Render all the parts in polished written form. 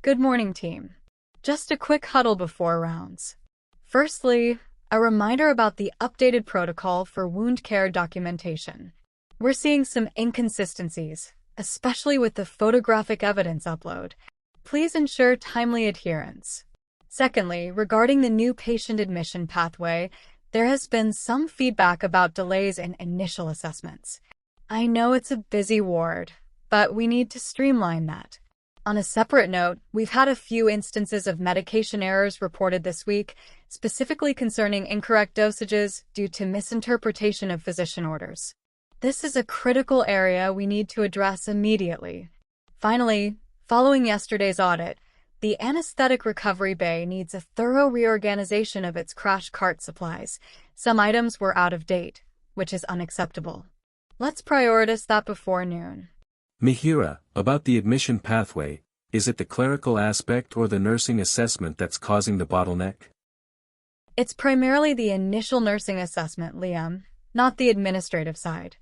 Good morning, team. Just a quick huddle before rounds. Firstly, a reminder about the updated protocol for wound care documentation. We're seeing some inconsistencies, especially with the photographic evidence upload. Please ensure timely adherence. Secondly, regarding the new patient admission pathway, there has been some feedback about delays in initial assessments. I know it's a busy ward, but we need to streamline that. On a separate note, we've had a few instances of medication errors reported this week, specifically concerning incorrect dosages due to misinterpretation of physician orders. This is a critical area we need to address immediately. Finally, following yesterday's audit, the anesthetic recovery bay needs a thorough reorganization of its crash cart supplies. Some items were out of date, which is unacceptable. Let's prioritize that before noon. Mihira, about the admission pathway, is it the clerical aspect or the nursing assessment that's causing the bottleneck? It's primarily the initial nursing assessment, Liam, not the administrative side.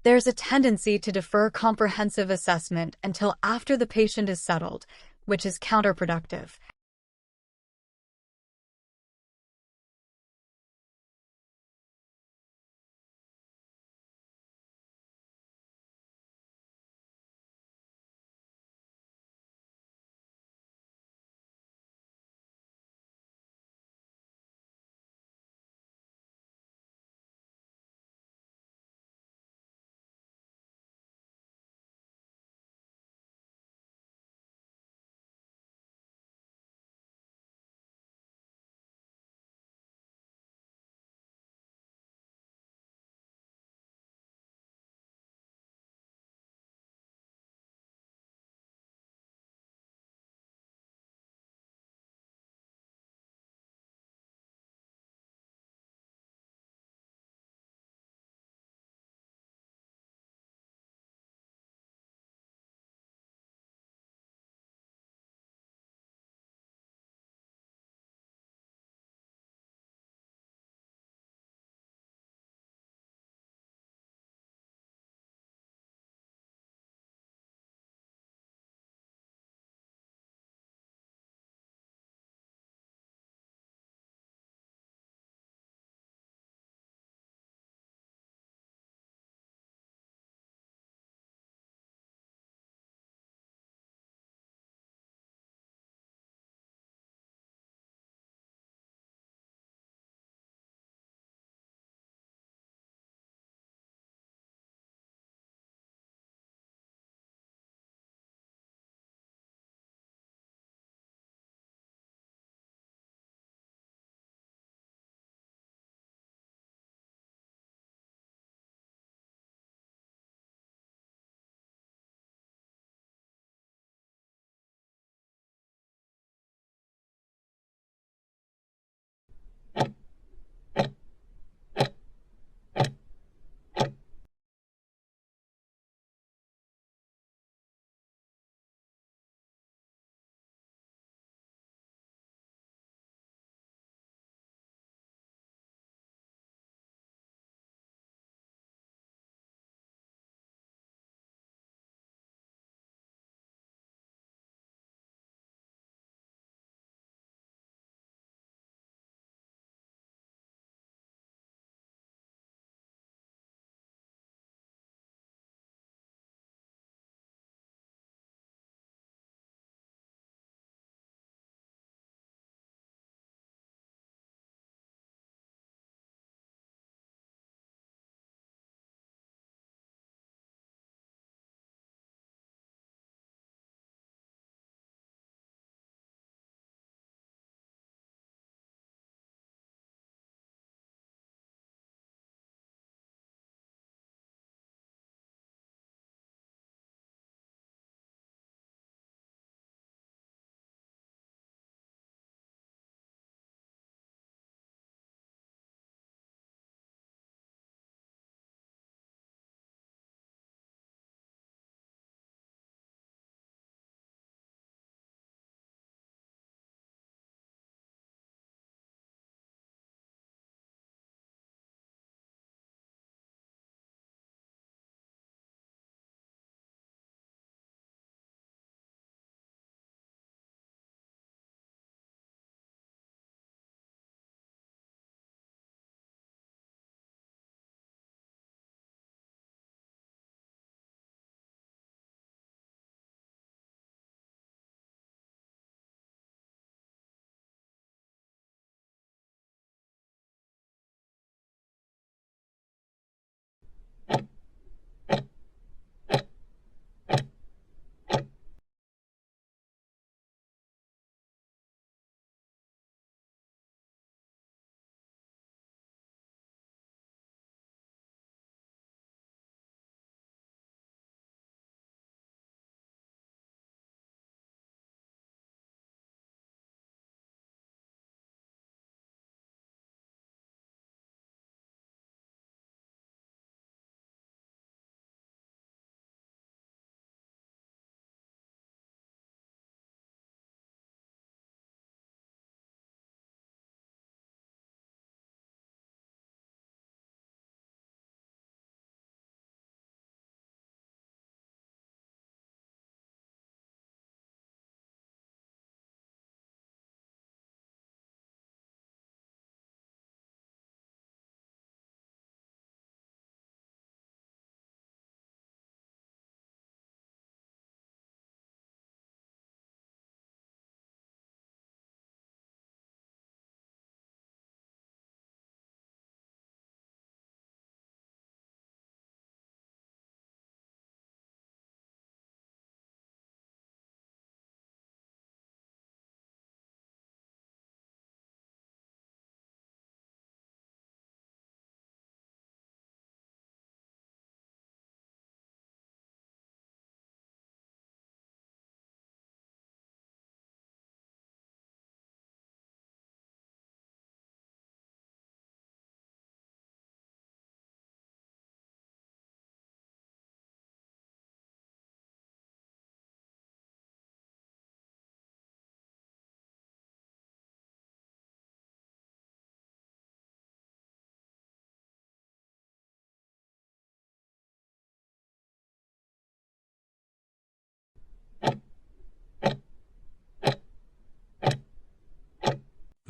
There's a tendency to defer comprehensive assessment until after the patient is settled, which is counterproductive.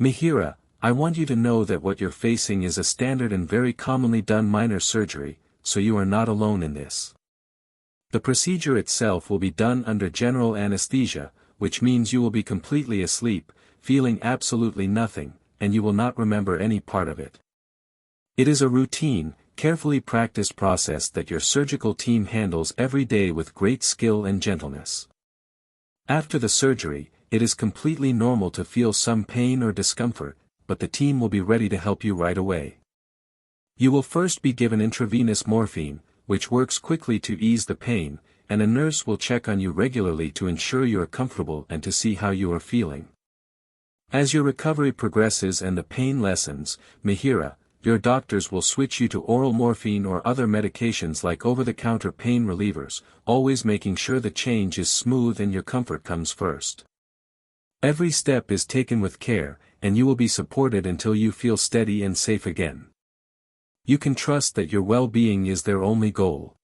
MIHIRA, I want you to know that what you're facing is a standard and very commonly done minor surgery, so you are not alone in this. The procedure itself will be done under general anesthesia, which means you will be completely asleep, feeling absolutely nothing, and you will not remember any part of it. It is a routine, carefully practiced process that your surgical team handles every day with great skill and gentleness. After the surgery, it is completely normal to feel some pain or discomfort, but the team will be ready to help you right away. You will first be given intravenous morphine, which works quickly to ease the pain, and a nurse will check on you regularly to ensure you are comfortable and to see how you are feeling. As your recovery progresses and the pain lessens, MIHIRA, your doctors will switch you to oral morphine or other medications like over-the-counter pain relievers, always making sure the change is smooth and your comfort comes first. Every step is taken with care, and you will be supported until you feel steady and safe again. You can trust that your well-being is their only goal.